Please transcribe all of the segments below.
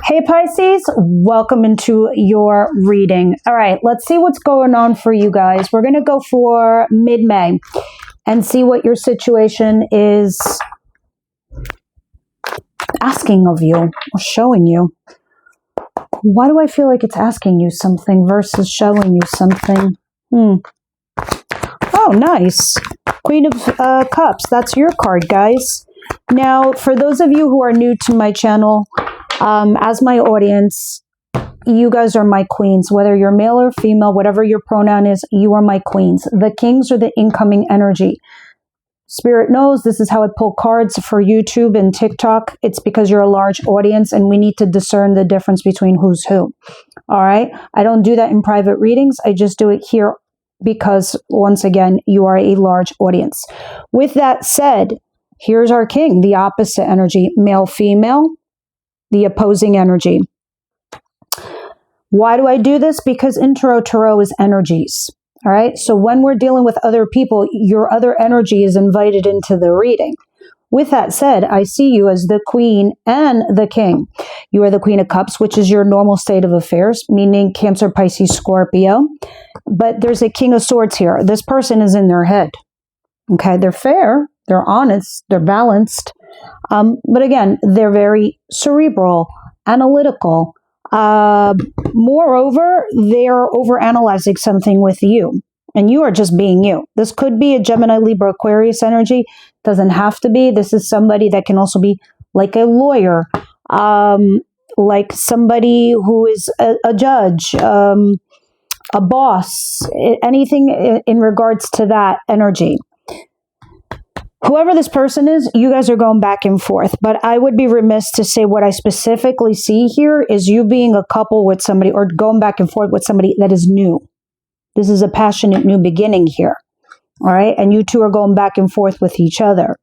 Hey Pisces, welcome into your reading. All right, let's see what's going on for you guys. We're going to go for mid-May and see what your situation is asking of you or showing you. Why do I feel like it's asking you something versus showing you something? Oh, nice. Queen of Cups. That's your card, guys. Now, for those of you who are new to my channel, as my audience, you guys are my queens. Whether you're male or female, whatever your pronoun is, you are my queens. The kings are the incoming energy. Spirit knows this is how I pull cards for YouTube and TikTok. It's because you're a large audience and we need to discern the difference between who's who. All right? I don't do that in private readings. I just do it here because, once again, you are a large audience. With that said, here's our king, the opposite energy, male-female, the opposing energy. Why do I do this? Because in tarot is energies. All right. So when we're dealing with other people, your other energy is invited into the reading. With that said, I see you as the queen and the king. You are the Queen of Cups, which is your normal state of affairs, meaning Cancer, Pisces, Scorpio. But there's a King of Swords here. This person is in their head. Okay. They're fair. They're honest. They're balanced. But again, they're very cerebral, analytical. Moreover, they're overanalyzing something with you, and you are just being you. This could be a Gemini, Libra, Aquarius energy. Doesn't have to be. This is somebody that can also be like a lawyer, like somebody who is a judge, a boss, anything in regards to that energy. Whoever this person is, you guys are going back and forth. But I would be remiss to say what I specifically see here is you being a couple with somebody or going back and forth with somebody that is new. This is a passionate new beginning here. All right. And you two are going back and forth with each other.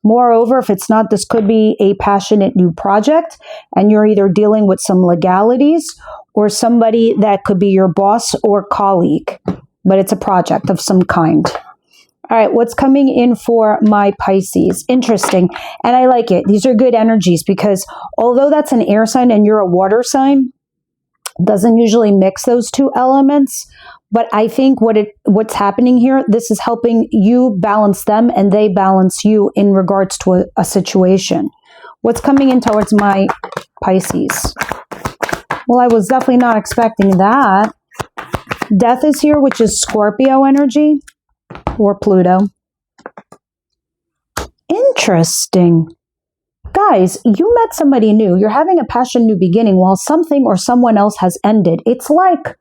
Moreover, if it's not, this could be a passionate new project. And you're either dealing with some legalities or somebody that could be your boss or colleague. But it's a project of some kind. All right, what's coming in for my Pisces? Interesting. And I like it. These are good energies because although that's an air sign and you're a water sign, doesn't usually mix those two elements. But I think what's happening here, this is helping you balance them and they balance you in regards to a situation. What's coming in towards my Pisces? Well, I was definitely not expecting that. Death is here, which is Scorpio energy. Or Pluto. Interesting. Guys, you met somebody new. You're having a passion new beginning while something or someone else has ended. It's like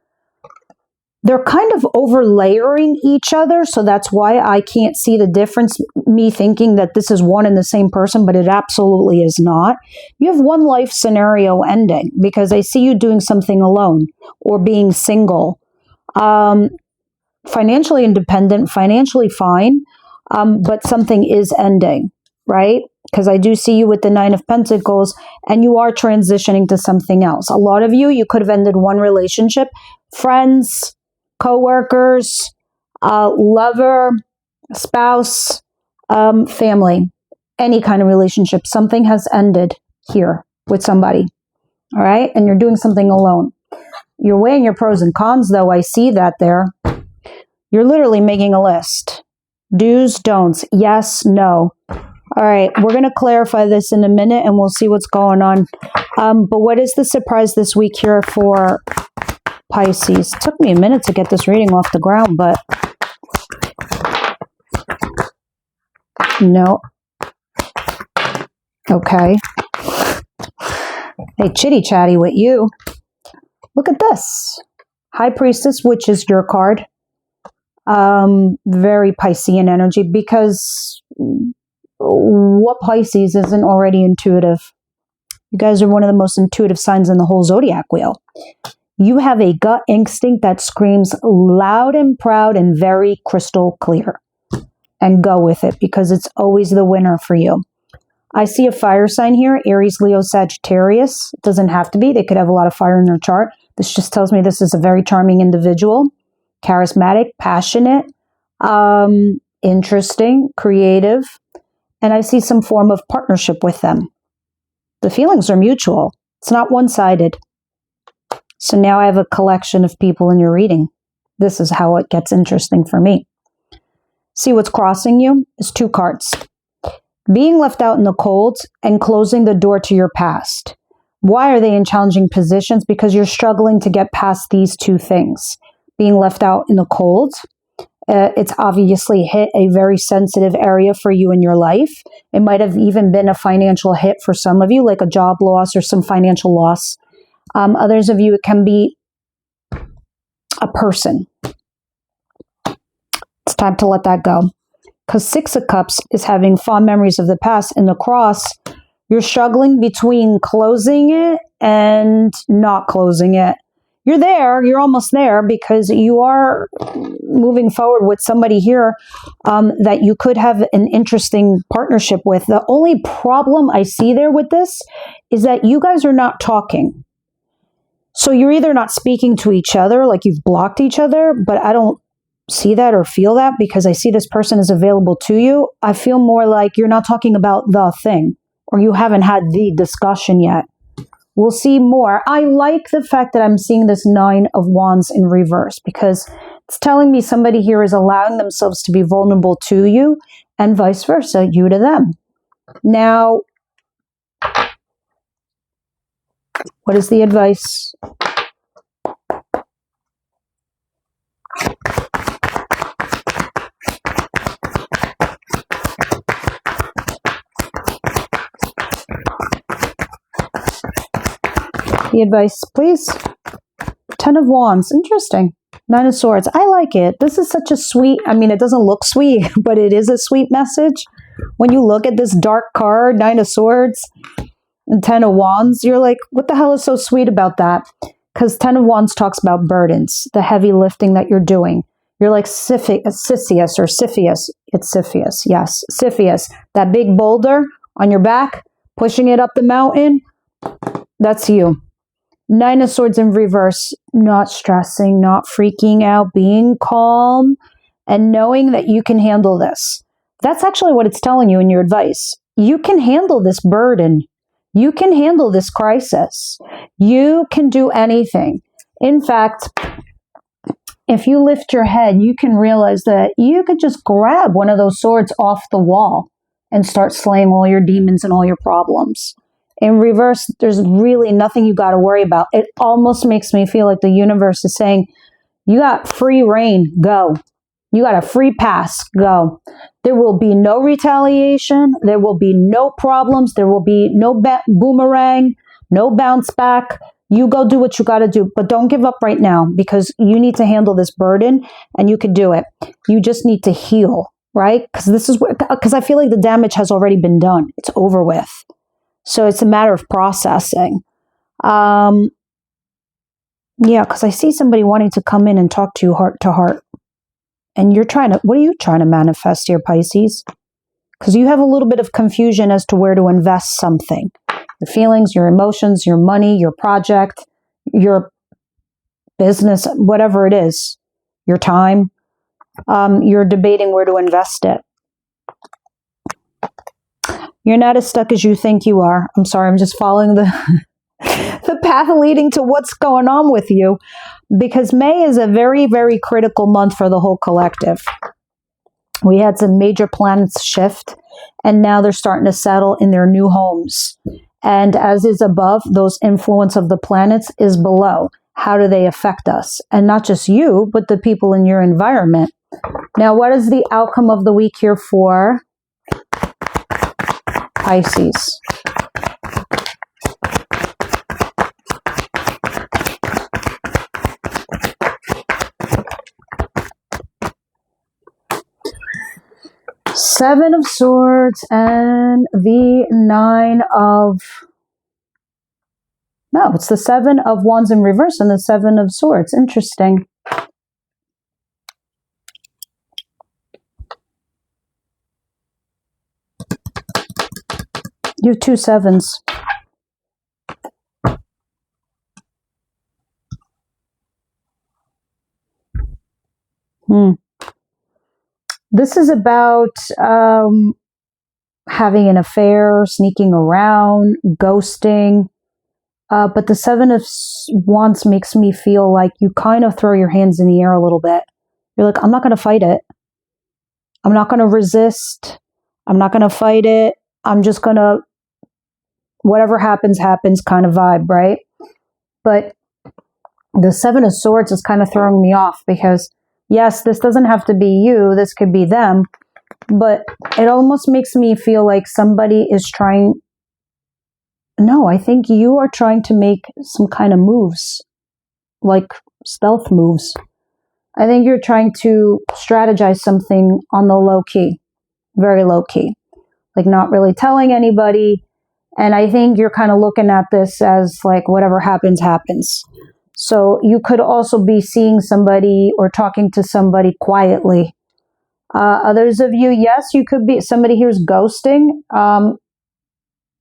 they're kind of overlayering each other. So that's why I can't see the difference. Me thinking that this is one and the same person, but it absolutely is not. You have one life scenario ending because I see you doing something alone or being single. Financially independent, financially fine, but something is ending, right? Because I do see you with the Nine of Pentacles and you are transitioning to something else. A lot of you could have ended one relationship, friends, co-workers, lover, spouse, family, any kind of relationship. Something has ended here with somebody, all right? And you're doing something alone. You're weighing your pros and cons, though. I see that there. You're literally making a list. Do's, don'ts, yes, no. All right, we're going to clarify this in a minute and we'll see what's going on. But what is the surprise this week here for Pisces? It took me a minute to get this reading off the ground, but no. Okay. Hey, chitty chatty with you. Look at this. High Priestess, which is your card. Very Piscean energy because what Pisces isn't already intuitive? You guys are one of the most intuitive signs in the whole zodiac wheel. You have a gut instinct that screams loud and proud and very crystal clear. And go with it because it's always the winner for you. I see a fire sign here, Aries, Leo, Sagittarius. It doesn't have to be. They could have a lot of fire in their chart. This just tells me this is a very charming individual. Charismatic, passionate, interesting, creative, and I see some form of partnership with them. The feelings are mutual. It's not one-sided. So now I have a collection of people in your reading. This is how it gets interesting for me. See, what's crossing you is 2 cards. Being left out in the cold and closing the door to your past. Why are they in challenging positions? Because you're struggling to get past these 2 things. Being left out in the cold. It's obviously hit a very sensitive area for you in your life. It might have even been a financial hit for some of you, like a job loss or some financial loss. Others of you, it can be a person. It's time to let that go. Because 6 of Cups is having fond memories of the past. And the cross, you're struggling between closing it and not closing it. You're there, you're almost there, because you are moving forward with somebody here that you could have an interesting partnership with. The only problem I see there with this is that you guys are not talking. So you're either not speaking to each other, like you've blocked each other, but I don't see that or feel that because I see this person is available to you. I feel more like you're not talking about the thing, or you haven't had the discussion yet. We'll see more. I like the fact that I'm seeing this 9 of Wands in reverse because it's telling me somebody here is allowing themselves to be vulnerable to you and vice versa, you to them. Now, what is the advice? The advice, please. 10 of Wands. Interesting. 9 of Swords. I like it. This is such a sweet, I mean, it doesn't look sweet, but it is a sweet message. When you look at this dark card, 9 of Swords and 10 of Wands, you're like, what the hell is so sweet about that? Because 10 of Wands talks about burdens, the heavy lifting that you're doing. You're like Sisyphus or Cepheus. It's Cepheus, yes. Cepheus, that big boulder on your back, pushing it up the mountain. That's you. 9 of Swords in reverse, not stressing, not freaking out, being calm, and knowing that you can handle this. That's actually what it's telling you in your advice. You can handle this burden. You can handle this crisis. You can do anything. In fact, if you lift your head, you can realize that you could just grab one of those swords off the wall and start slaying all your demons and all your problems. In reverse, there's really nothing you got to worry about. It almost makes me feel like the universe is saying, you got free reign, go. You got a free pass, go. There will be no retaliation. There will be no problems. There will be no boomerang, no bounce back. You go do what you got to do, but don't give up right now because you need to handle this burden and you can do it. You just need to heal, right? Because I feel like the damage has already been done. It's over with. So it's a matter of processing. Yeah, because I see somebody wanting to come in and talk to you heart to heart. And what are you trying to manifest here, Pisces? Because you have a little bit of confusion as to where to invest something. Your feelings, your emotions, your money, your project, your business, whatever it is, your time. You're debating where to invest it. You're not as stuck as you think you are. I'm sorry, I'm just following the path leading to what's going on with you. Because May is a very, very critical month for the whole collective. We had some major planets shift, and now they're starting to settle in their new homes. And as is above, those influence of the planets is below. How do they affect us? And not just you, but the people in your environment. Now, what is the outcome of the week here for Pisces? Seven of Swords and the it's the 7 of Wands in reverse and the 7 of Swords. Interesting. You have 2 7s. This is about having an affair, sneaking around, ghosting, But the Seven of Wands makes me feel like you kind of throw your hands in the air a little bit. You're like, I'm not going to fight it. I'm not going to resist. I'm not going to fight it. I'm just going to, whatever happens, happens kind of vibe, right? But the Seven of Swords is kind of throwing me off because, yes, this doesn't have to be you. This could be them. But it almost makes me feel like somebody is trying. No, I think you are trying to make some kind of moves, like stealth moves. I think you're trying to strategize something on the low key, very low key, like not really telling anybody. And I think you're kind of looking at this as like whatever happens, happens. So you could also be seeing somebody or talking to somebody quietly. Others of you, yes, you could be, somebody here's ghosting,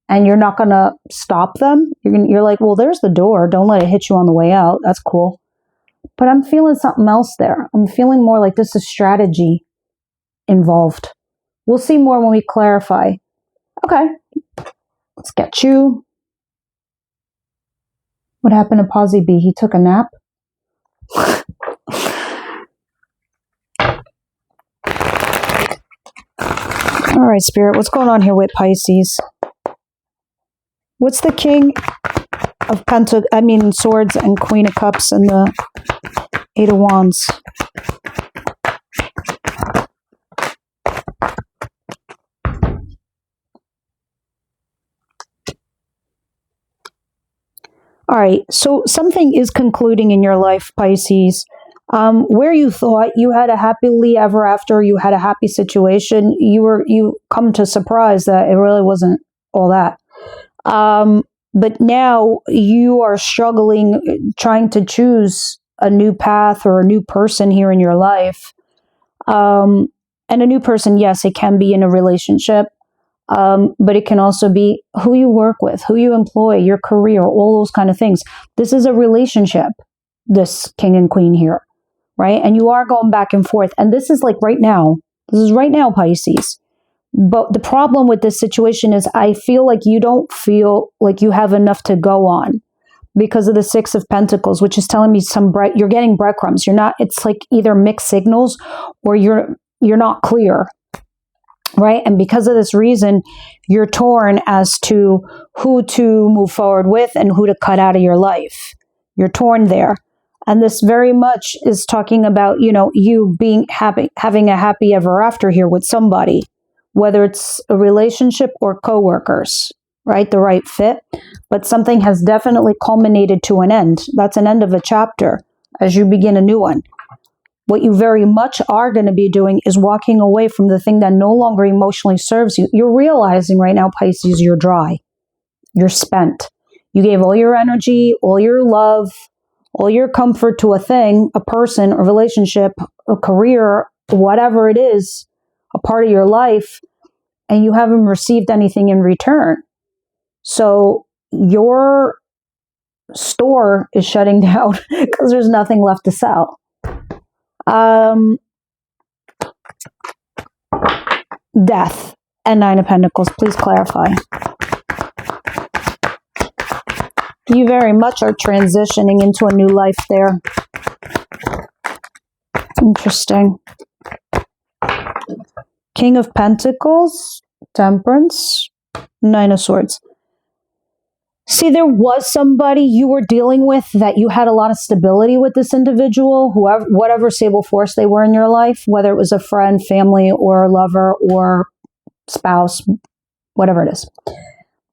and you're not going to stop them. You're like, well, there's the door. Don't let it hit you on the way out. That's cool. But I'm feeling something else there. I'm feeling more like this is strategy involved. We'll see more when we clarify. Okay. Let's get you. What happened to Posy B? He took a nap? All right, Spirit. What's going on here with Pisces? What's the King of Swords and Queen of Cups and the Eight of Wands? All right, so something is concluding in your life, Pisces. Where you thought you had a happily ever after, you had a happy situation, you come to surprise that it really wasn't all that. But now you are struggling, trying to choose a new path or a new person here in your life. And a new person, yes, it can be in a relationship. But it can also be who you work with, who you employ, your career, all those kind of things. This is a relationship, this King and Queen here, right? And you are going back and forth. And this is like right now. This is right now, Pisces. But the problem with this situation is I feel like you don't feel like you have enough to go on because of the Six of Pentacles, which is telling me you're getting breadcrumbs. You're not, it's like either mixed signals or you're not clear. Right? And because of this reason, you're torn as to who to move forward with and who to cut out of your life. You're torn there. And this very much is talking about, you being happy, having a happy ever after here with somebody, whether it's a relationship or coworkers, right? The right fit. But something has definitely culminated to an end. That's an end of a chapter as you begin a new one. What you very much are going to be doing is walking away from the thing that no longer emotionally serves you. You're realizing right now, Pisces, you're dry. You're spent. You gave all your energy, all your love, all your comfort to a thing, a person, a relationship, a career, whatever it is, a part of your life, and you haven't received anything in return. So your store is shutting down because there's nothing left to sell. Death and Nine of Pentacles. Please clarify. You very much are transitioning into a new life there. Interesting. King of Pentacles, Temperance, Nine of Swords. See, there was somebody you were dealing with that you had a lot of stability with this individual, whatever stable force they were in your life, whether it was a friend, family, or lover, or spouse, whatever it is.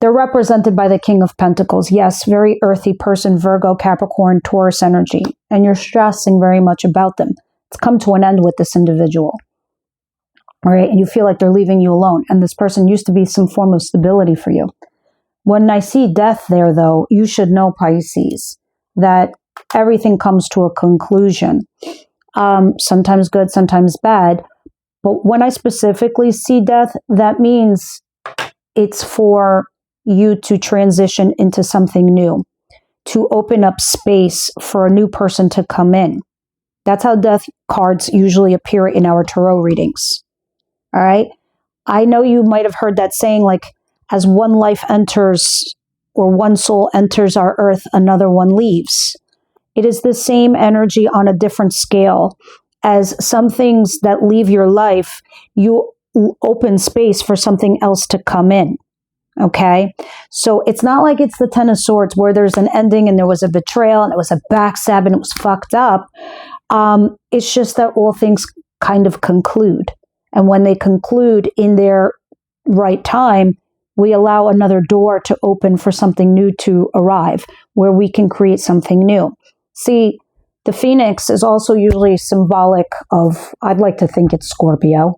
They're represented by the King of Pentacles. Yes, very earthy person, Virgo, Capricorn, Taurus energy. And you're stressing very much about them. It's come to an end with this individual. All right, and you feel like they're leaving you alone. And this person used to be some form of stability for you. When I see death there, though, you should know, Pisces, that everything comes to a conclusion. Sometimes good, sometimes bad. But when I specifically see death, that means it's for you to transition into something new, to open up space for a new person to come in. That's how death cards usually appear in our tarot readings. All right? I know you might have heard that saying, like, as one life enters or one soul enters our earth, another one leaves. It is the same energy on a different scale. As some things that leave your life, you open space for something else to come in. Okay? So it's not like it's the Ten of Swords where there's an ending and there was a betrayal and it was a backstab and it was fucked up. It's just that all things kind of conclude. And when they conclude in their right time, we allow another door to open for something new to arrive, where we can create something new. See, the Phoenix is also usually symbolic of, I'd like to think it's Scorpio.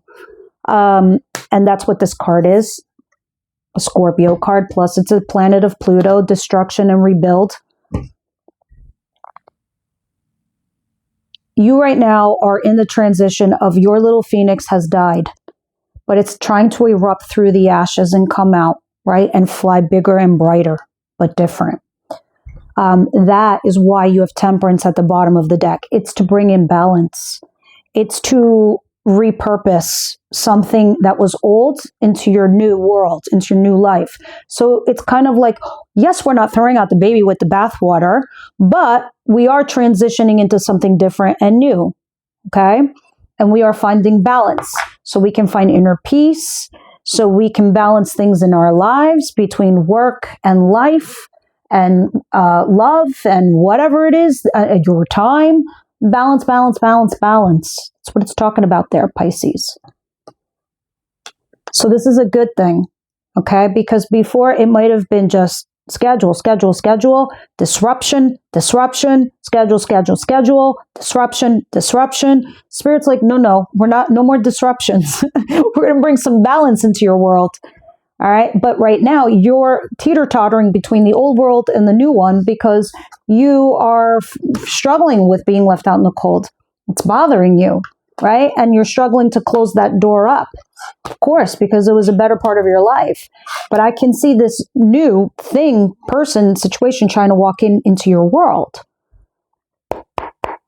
And that's what this card is, a Scorpio card, plus it's a planet of Pluto, destruction and rebuild. You right now are in the transition of your little Phoenix has died, but it's trying to erupt through the ashes and come out, right? And fly bigger and brighter, but different. That is why you have Temperance at the bottom of the deck. It's to bring in balance. It's to repurpose something that was old into your new world, into your new life. So it's kind of like, yes, we're not throwing out the baby with the bathwater, but we are transitioning into something different and new. Okay? And we are finding balance. So we can find inner peace. So we can balance things in our lives between work and life and love and whatever it is, your time. Balance, balance, balance, balance. That's what it's talking about there, Pisces. So this is a good thing, okay? Because before it might have been just schedule, schedule, schedule, disruption, disruption, schedule, schedule, schedule, disruption, disruption. Spirit's like, no, we're not, no more disruptions. We're going to bring some balance into your world. All right. But right now you're teeter-tottering between the old world and the new one because you are struggling with being left out in the cold. It's bothering you, right? And you're struggling to close that door up, of course, because it was a better part of your life. But I can see this new thing, person, situation trying to walk into your world.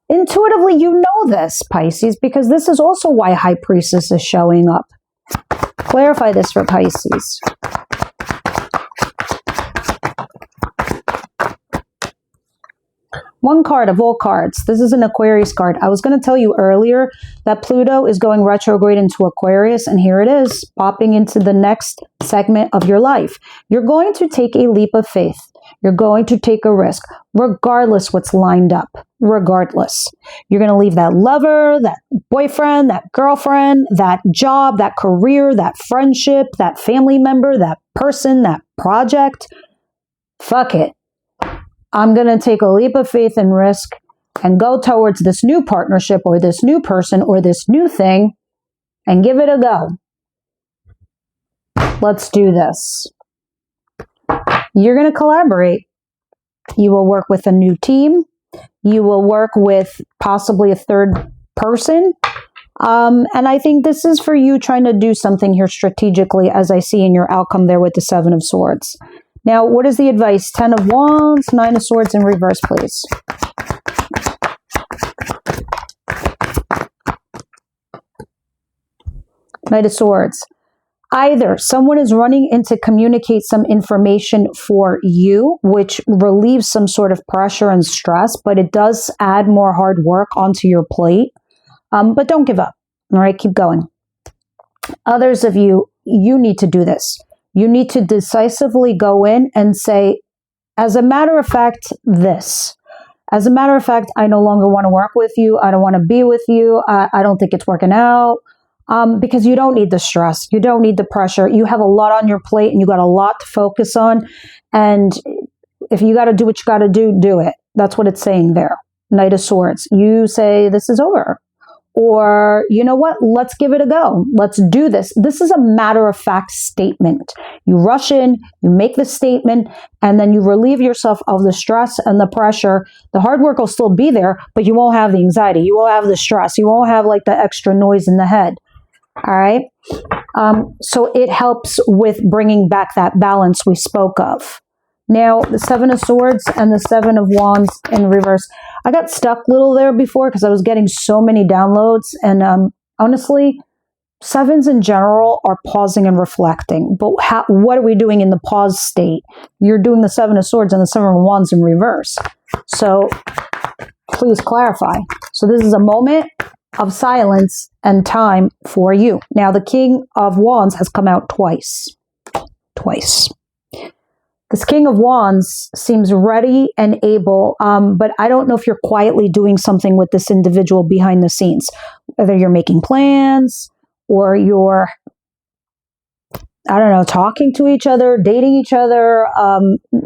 Intuitively, you know this, Pisces, because this is also why High Priestess is showing up. Clarify this for Pisces. One card of all cards. This is an Aquarius card. I was going to tell you earlier that Pluto is going retrograde into Aquarius, and here it is, popping into the next segment of your life. You're going to take a leap of faith. You're going to take a risk, regardless what's lined up. Regardless. You're going to leave that lover, that boyfriend, that girlfriend, that job, that career, that friendship, that family member, that person, that project. Fuck it. I'm going to take a leap of faith and risk and go towards this new partnership or this new person or this new thing and give it a go. Let's do this. You're going to collaborate. You will work with a new team. You will work with possibly a third person. And I think this is for you trying to do something here strategically, as I see in your outcome there with the Seven of Swords. Now, what is the advice? 10 of Wands, 9 of Swords in reverse, please. Knight of Swords. Either someone is running in to communicate some information for you, which relieves some sort of pressure and stress, but it does add more hard work onto your plate. But don't give up. All right, keep going. Others of you, you need to do this. You need to decisively go in and say, as a matter of fact, this. As a matter of fact, I no longer want to work with you. I don't want to be with you. I don't think it's working out. Because you don't need the stress. You don't need the pressure. You have a lot on your plate and you got a lot to focus on. And if you got to do what you got to do, do it. That's what it's saying there. Knight of Swords. You say, this is over. Or, you know what? Let's give it a go. Let's do this. This is a matter-of-fact statement. You rush in, you make the statement, and then you relieve yourself of the stress and the pressure. The hard work will still be there, but you won't have the anxiety. You won't have the stress. You won't have like the extra noise in the head. All right. So it helps with bringing back that balance we spoke of. Now, the Seven of Swords and the Seven of Wands in reverse. I got stuck little there before because I was getting so many downloads. And honestly, sevens in general are pausing and reflecting. But what are we doing in the pause state? You're doing the Seven of Swords and the Seven of Wands in reverse. So please clarify. So this is a moment of silence and time for you. Now, the King of Wands has come out twice. Twice. This King of Wands seems ready and able, but I don't know if you're quietly doing something with this individual behind the scenes. Whether you're making plans or you're, I don't know, talking to each other, dating each other,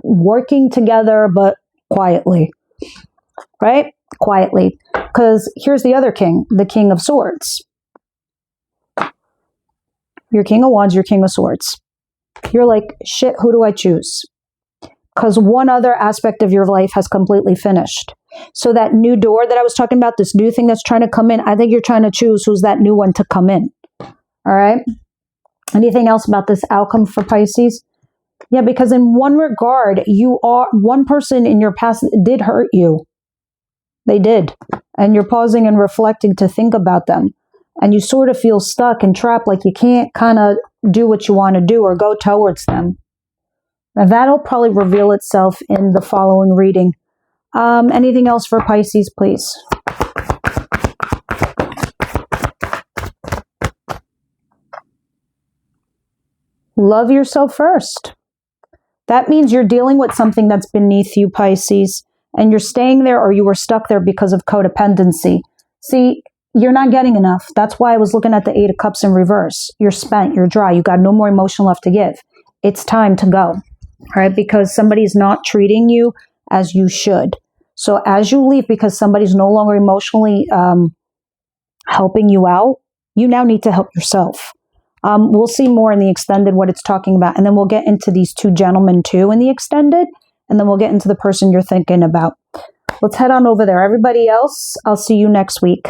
working together, but quietly. Right? Quietly. Because here's the other king, the King of Swords. Your King of Wands, your King of Swords. You're like, shit, who do I choose? Because one other aspect of your life has completely finished. So that new door that I was talking about, this new thing that's trying to come in, I think you're trying to choose who's that new one to come in. All right? Anything else about this outcome for Pisces? Yeah, because in one regard, one person in your past did hurt you. They did. And you're pausing and reflecting to think about them. And you sort of feel stuck and trapped, like you can't kind of do what you want to do or go towards them. Now that'll probably reveal itself in the following reading. Anything else for Pisces, please? Love yourself first. That means you're dealing with something that's beneath you, Pisces. And you're staying there, or you were stuck there because of codependency. See, you're not getting enough. That's why I was looking at the Eight of Cups in reverse. You're spent, you're dry, you got no more emotion left to give. It's time to go, all right? Because somebody's not treating you as you should. So as you leave, because somebody's no longer emotionally helping you out, you now need to help yourself. We'll see more in the extended what it's talking about. And then we'll get into these two gentlemen too in the extended. And then we'll get into the person you're thinking about. Let's head on over there. Everybody else, I'll see you next week.